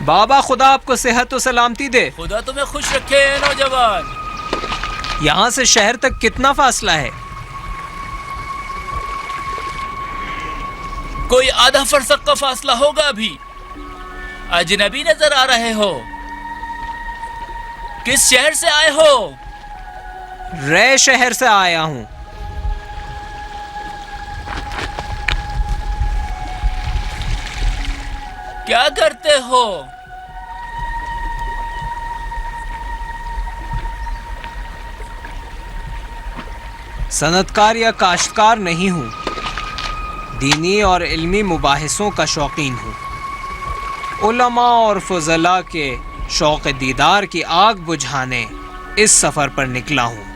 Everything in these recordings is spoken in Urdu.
بابا خدا آپ کو صحت و سلامتی دے. خدا تمہیں خوش رکھے اے نوجوان. یہاں سے شہر تک کتنا فاصلہ ہے؟ کوئی آدھا فرسخ کا فاصلہ ہوگا. ابھی اجنبی نظر آ رہے ہو. کس شہر سے آئے ہو؟ رے شہر سے آیا ہوں. کیا کرتے ہو؟ صنعتکار یا کاشتکار نہیں ہوں. دینی اور علمی مباحثوں کا شوقین ہوں. علماء اور فضلاء کے شوق دیدار کی آگ بجھانے اس سفر پر نکلا ہوں.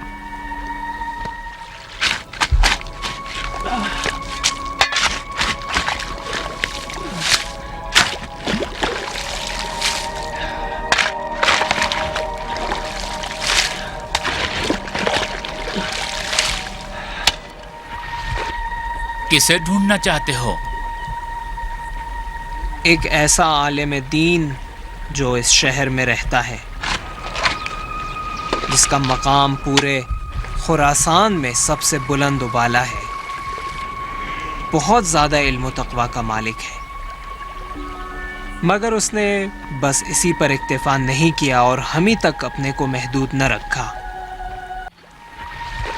کسے ڈھونڈنا چاہتے ہو؟ ایک ایسا عالم دین جو اس شہر میں رہتا ہے، جس کا مقام پورے خراسان میں سب سے بلند و بالا ہے. بہت زیادہ علم و تقویٰ کا مالک ہے، مگر اس نے بس اسی پر اکتفا نہیں کیا اور ہمیں تک اپنے کو محدود نہ رکھا.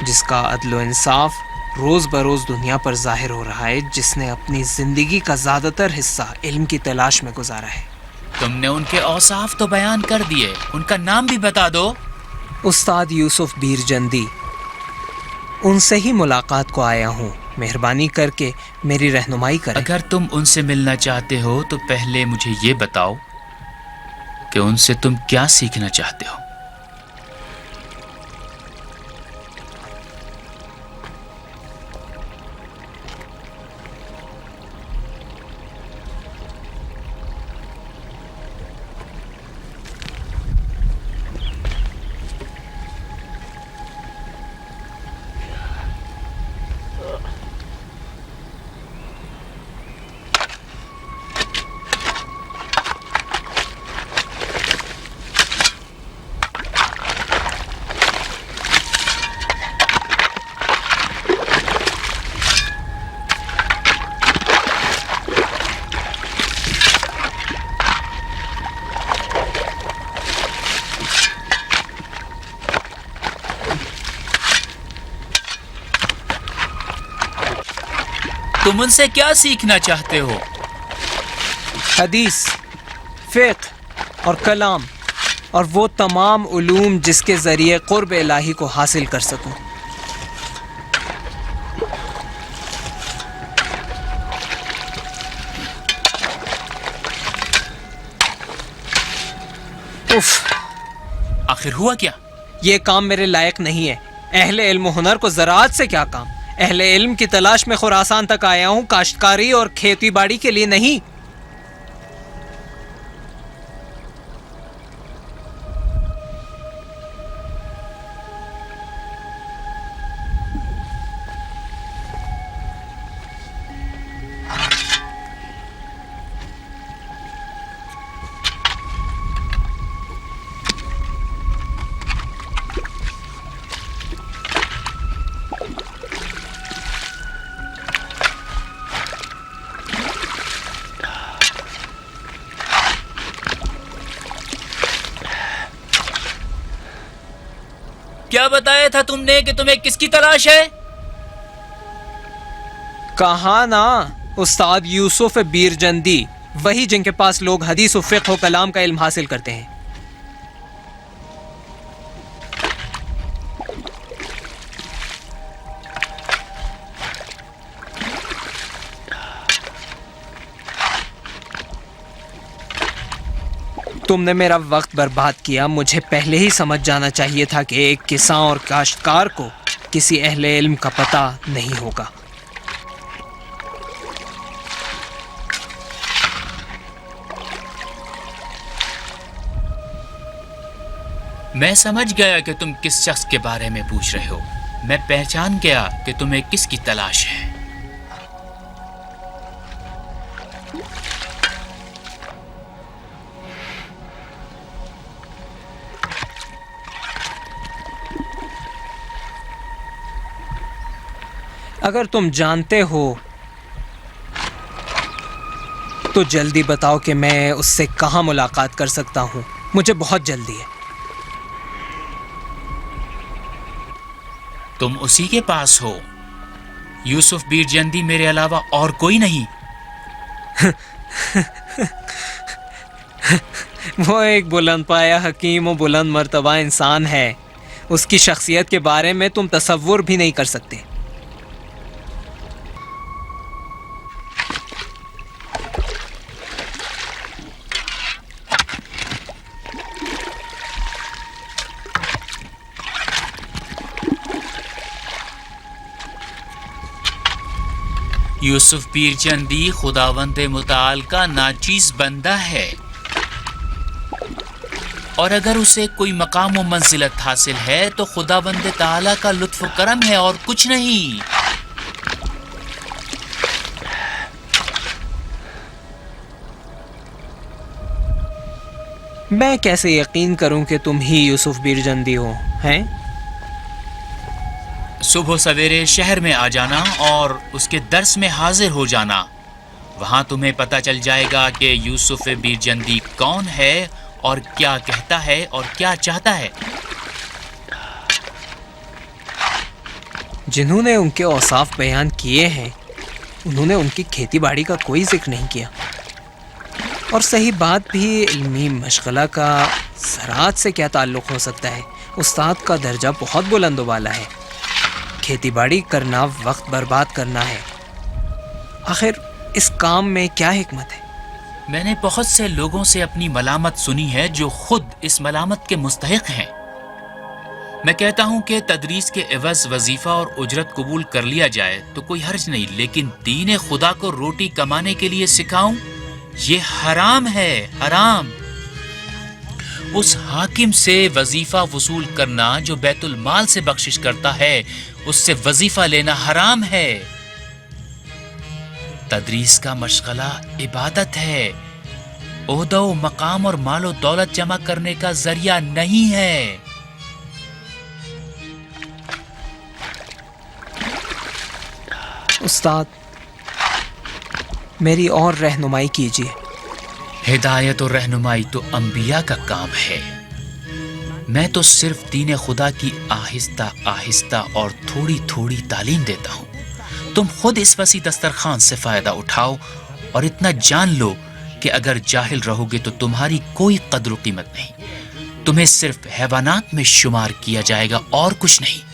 جس کا عدل و انصاف روز بروز دنیا پر ظاہر ہو رہا ہے، جس نے اپنی زندگی کا زیادہ تر حصہ علم کی تلاش میں گزارا ہے. تم نے ان کے اوصاف تو بیان کر دیے، ان کا نام بھی بتا دو. استاد یوسف بیرجندی. ان سے ہی ملاقات کو آیا ہوں. مہربانی کر کے میری رہنمائی کریں. اگر تم ان سے ملنا چاہتے ہو تو پہلے مجھے یہ بتاؤ کہ ان سے تم کیا سیکھنا چاہتے ہو. تم ان سے کیا سیکھنا چاہتے ہو؟ حدیث، فقہ اور کلام اور وہ تمام علوم جس کے ذریعے قرب الہی کو حاصل کر سکوں. اف، آخر ہوا کیا؟ یہ کام میرے لائق نہیں ہے. اہل علم و ہنر کو زراعت سے کیا کام؟ اہل علم کی تلاش میں خراسان تک آیا ہوں، کاشتکاری اور کھیتی باڑی کے لیے نہیں. کیا بتایا تھا تم نے کہ تمہیں کس کی تلاش ہے؟ کہاں نا، استاد یوسف بیرجندی، وہی جن کے پاس لوگ حدیث و فقہ و کلام کا علم حاصل کرتے ہیں. تم نے میرا وقت برباد کیا. مجھے پہلے ہی سمجھ جانا چاہیے تھا کہ ایک کسان اور کاشتکار کو کسی اہل علم کا پتہ نہیں ہوگا. میں سمجھ گیا کہ تم کس شخص کے بارے میں پوچھ رہے ہو. میں پہچان گیا کہ تمہیں کس کی تلاش ہے. اگر تم جانتے ہو تو جلدی بتاؤ کہ میں اس سے کہاں ملاقات کر سکتا ہوں. مجھے بہت جلدی ہے. تم اسی کے پاس ہو. یوسف بیرجندی میرے علاوہ اور کوئی نہیں. وہ ایک بلند پایہ حکیم و بلند مرتبہ انسان ہے. اس کی شخصیت کے بارے میں تم تصور بھی نہیں کر سکتے. یوسف بیرجندی خداوند متعال کا ناچیز بندہ ہے، اور اگر اسے کوئی مقام و منزلت حاصل ہے تو خداوند تعالی کا لطف و کرم ہے اور کچھ نہیں. میں کیسے یقین کروں کہ تم ہی یوسف بیرجندی ہو ہیں؟ صبح سویرے شہر میں آ جانا اور اس کے درس میں حاضر ہو جانا. وہاں تمہیں پتہ چل جائے گا کہ یوسف بیرجندی کون ہے اور کیا کہتا ہے اور کیا چاہتا ہے. جنہوں نے ان کے اوصاف بیان کیے ہیں انہوں نے ان کی کھیتی باڑی کا کوئی ذکر نہیں کیا. اور صحیح بات بھی، علمی مشغلہ کا زراعت سے کیا تعلق ہو سکتا ہے؟ استاد کا درجہ بہت بلند و بالا ہے. کھیتی باڑی کرنا وقت برباد کرنا ہے. آخر اس کام میں کیا حکمت ہے؟ میں نے بہت سے لوگوں سے اپنی ملامت سنی ہے جو خود اس ملامت کے مستحق ہیں. میں کہتا ہوں کہ تدریس کے عوض وظیفہ اور اجرت قبول کر لیا جائے تو کوئی حرج نہیں، لیکن دین خدا کو روٹی کمانے کے لیے سکھاؤں، یہ حرام ہے، حرام. اس حاکم سے وظیفہ وصول کرنا جو بیت المال سے بخشش کرتا ہے، اس سے وظیفہ لینا حرام ہے. تدریس کا مشغلہ عبادت ہے، عہدہ و مقام اور مال و دولت جمع کرنے کا ذریعہ نہیں ہے. استاد، میری اور رہنمائی کیجیے. ہدایت و رہنمائی تو انبیاء کا کام ہے. میں تو صرف دین خدا کی آہستہ آہستہ اور تھوڑی تھوڑی تعلیم دیتا ہوں. تم خود اس وسیع دسترخوان سے فائدہ اٹھاؤ اور اتنا جان لو کہ اگر جاہل رہو گے تو تمہاری کوئی قدر و قیمت نہیں. تمہیں صرف حیوانات میں شمار کیا جائے گا اور کچھ نہیں.